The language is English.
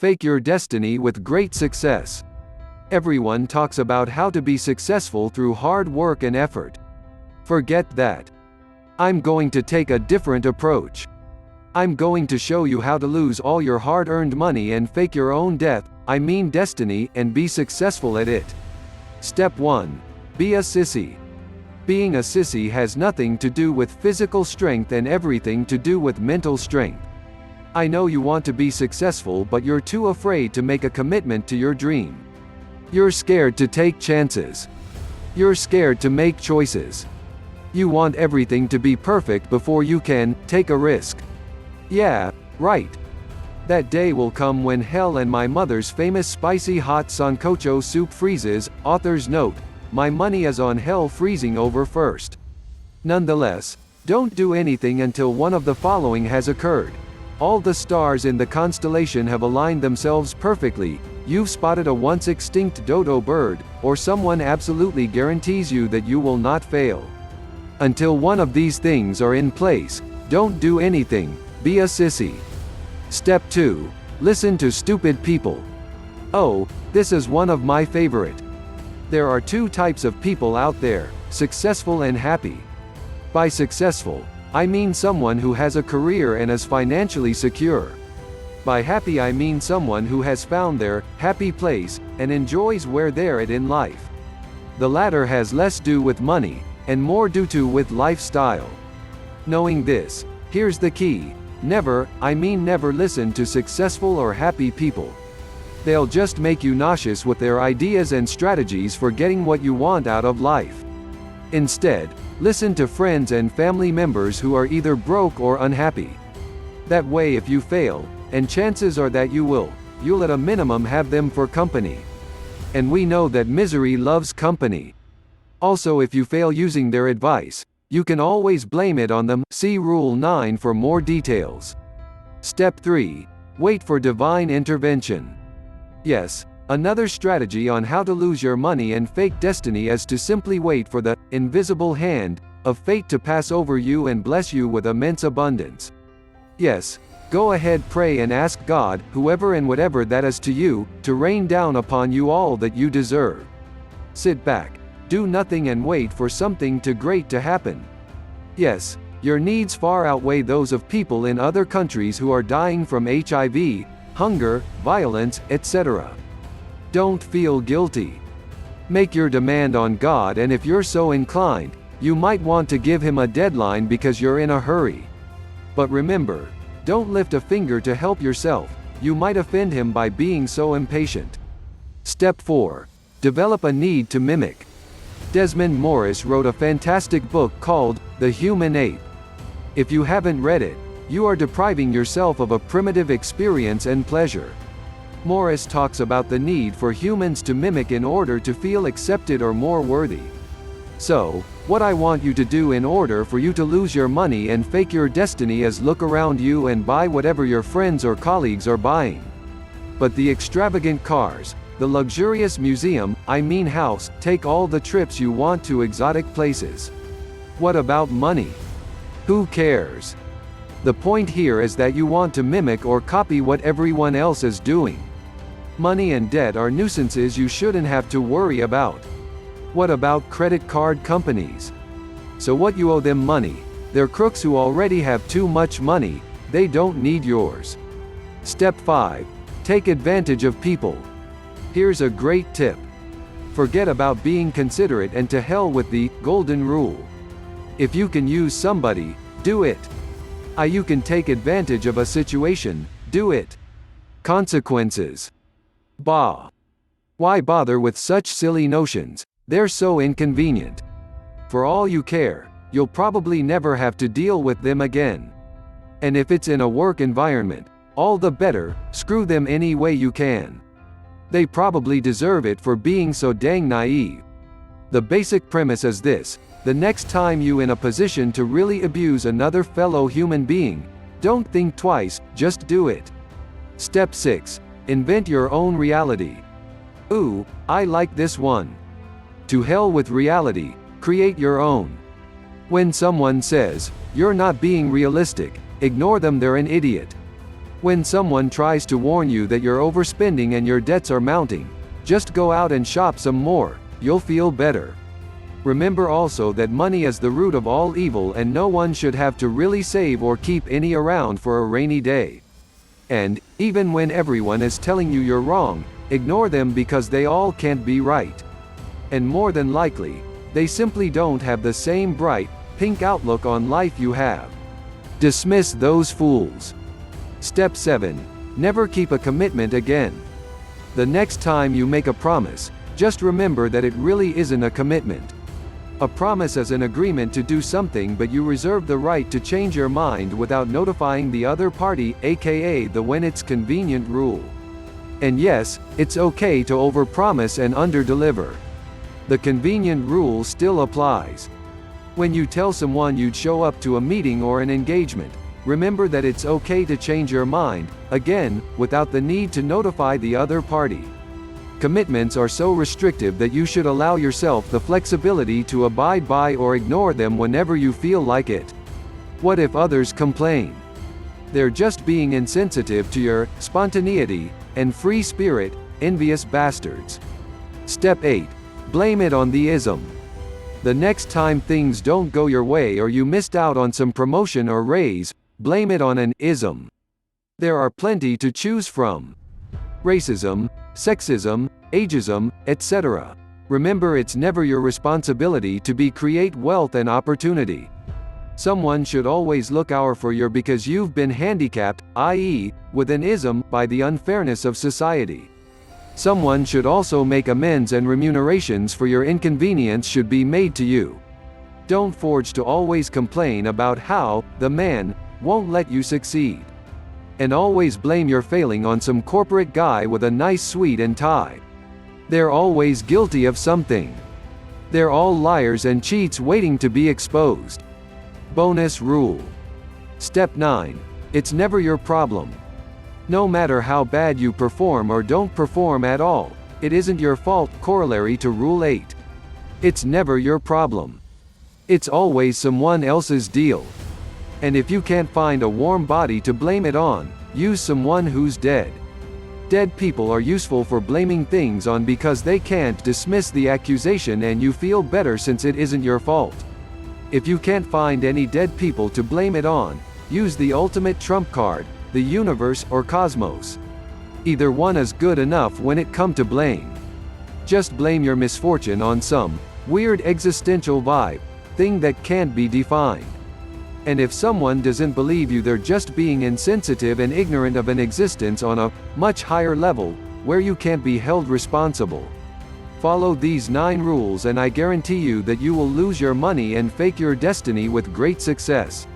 Fake your destiny with great success. Everyone talks about how to be successful through hard work and effort. Forget that. I'm going to take a different approach. I'm going to show you how to lose all your hard-earned money and fake your own destiny, and be successful at it. Step 1. Be a sissy. Being a sissy has nothing to do with physical strength and everything to do with mental strength. I know you want to be successful, but you're too afraid to make a commitment to your dream. You're scared to take chances. You're scared to make choices. You want everything to be perfect before you can take a risk. Yeah, right. That day will come when hell and my mother's famous spicy hot sancocho soup freezes. Author's note: my money is on hell freezing over first. Nonetheless, don't do anything until one of the following has occurred. All the stars in the constellation have aligned themselves perfectly, you've spotted a once extinct dodo bird, or someone absolutely guarantees you that you will not fail. Until one of these things are in place, don't do anything, be a sissy. Step 2. Listen to stupid people. Oh, this is one of my favorite. There are two types of people out there, successful and happy. By successful, I mean someone who has a career and is financially secure. By happy I mean someone who has found their happy place, and enjoys where they're at in life. The latter has less to do with money, and more to do with lifestyle. Knowing this, here's the key: never listen to successful or happy people. They'll just make you nauseous with their ideas and strategies for getting what you want out of life. Instead, listen to friends and family members who are either broke or unhappy. That way if you fail, and chances are that you'll at a minimum have them for company. And we know that misery loves company. Also, if you fail using their advice, you can always blame it on them. See Rule 9 for more details. Step 3. Wait for divine intervention. Yes, another strategy on how to lose your money and fake destiny is to simply wait for the invisible hand of fate to pass over you and bless you with immense abundance. Yes, go ahead, pray and ask God, whoever and whatever that is to you, to rain down upon you all that you deserve. Sit back, do nothing and wait for something great to happen. Yes, your needs far outweigh those of people in other countries who are dying from HIV, hunger, violence, etc. Don't feel guilty. Make your demand on God, and if you're so inclined, you might want to give him a deadline because you're in a hurry. But remember, don't lift a finger to help yourself, you might offend him by being so impatient. Step 4. Develop a need to mimic. Desmond Morris wrote a fantastic book called The Human Ape. If you haven't read it, you are depriving yourself of a primitive experience and pleasure. Morris talks about the need for humans to mimic in order to feel accepted or more worthy. So, what I want you to do in order for you to lose your money and fake your destiny is look around you and buy whatever your friends or colleagues are buying. But the extravagant cars, the luxurious house, take all the trips you want to exotic places. What about money? Who cares? The point here is that you want to mimic or copy what everyone else is doing. Money and debt are nuisances you shouldn't have to worry about. What about credit card companies? So what, you owe them money? They're crooks who already have too much money, they don't need yours. Step 5. Take advantage of people. Here's a great tip. Forget about being considerate and to hell with the golden rule. If you can use somebody, do it. You can take advantage of a situation, do it. Consequences. Bah. Why bother with such silly notions? They're so inconvenient. For all you care, you'll probably never have to deal with them again. And if it's in a work environment, all the better, screw them any way you can. They probably deserve it for being so dang naive. The basic premise is this: the next time you're in a position to really abuse another fellow human being, don't think twice, just do it. Step 6. Invent your own reality. Ooh, I like this one. To hell with reality, create your own. When someone says, "You're not being realistic," ignore them, they're an idiot. When someone tries to warn you that you're overspending and your debts are mounting, just go out and shop some more, you'll feel better. Remember also that money is the root of all evil and no one should have to really save or keep any around for a rainy day. And, even when everyone is telling you you're wrong, ignore them because they all can't be right. And more than likely, they simply don't have the same bright, pink outlook on life you have. Dismiss those fools. Step 7. Never keep a commitment again. The next time you make a promise, just remember that it really isn't a commitment. A promise is an agreement to do something, but you reserve the right to change your mind without notifying the other party, aka the when it's convenient rule. And yes, it's okay to overpromise and underdeliver. The convenient rule still applies. When you tell someone you'd show up to a meeting or an engagement, remember that it's okay to change your mind, again, without the need to notify the other party. Commitments are so restrictive that you should allow yourself the flexibility to abide by or ignore them whenever you feel like it. What if others complain? They're just being insensitive to your spontaneity and free spirit, envious bastards. Step 8. Blame it on the ism. The next time things don't go your way or you missed out on some promotion or raise, blame it on an ism. There are plenty to choose from. Racism, sexism, ageism, etc. Remember, it's never your responsibility to create wealth and opportunity. Someone should always look out for you because you've been handicapped, i.e., with an ism, by the unfairness of society. Someone should also make amends and remunerations for your inconvenience should be made to you. Don't forge to always complain about how the man won't let you succeed. And always blame your failing on some corporate guy with a nice suit and tie. They're always guilty of something. They're all liars and cheats waiting to be exposed. Bonus rule. Step 9. It's never your problem. No matter how bad you perform or don't perform at all, it isn't your fault. Corollary to Rule 8. It's never your problem. It's always someone else's deal. And if you can't find a warm body to blame it on, use someone who's dead. Dead people are useful for blaming things on because they can't dismiss the accusation and you feel better since it isn't your fault. If you can't find any dead people to blame it on, use the ultimate trump card, the universe or cosmos. Either one is good enough when it comes to blame. Just blame your misfortune on some weird existential vibe, thing that can't be defined. And if someone doesn't believe you, they're just being insensitive and ignorant of an existence on a much higher level, where you can't be held responsible. Follow these 9 rules and I guarantee you that you will lose your money and fake your destiny with great success.